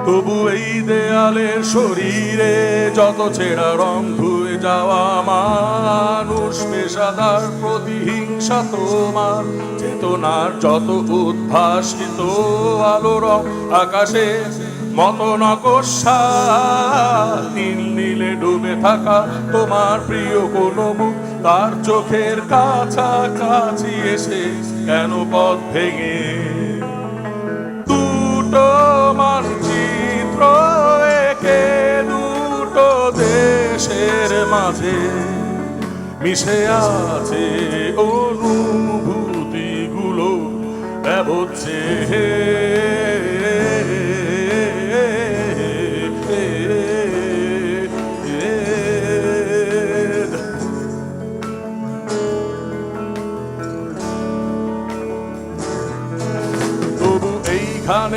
তবু এই দেয়ালের শরীরে যত ছেঁড়া রং ধুয়ে যাওয়া মানুষ, পেশাদার প্রতিহিংসা তোমার চেতনার যত উদ্ভাসিত আলো রং আকাশে মত নকশা, নীল নীলে ডুবে থাকা তোমার প্রিয় কোনো মুখ তার চোখের কাছাকাছি এসে কেন পথ ভেঙে দুটো মানচিত্র একে দুটো দেশের মাঝে মিশে আছে ও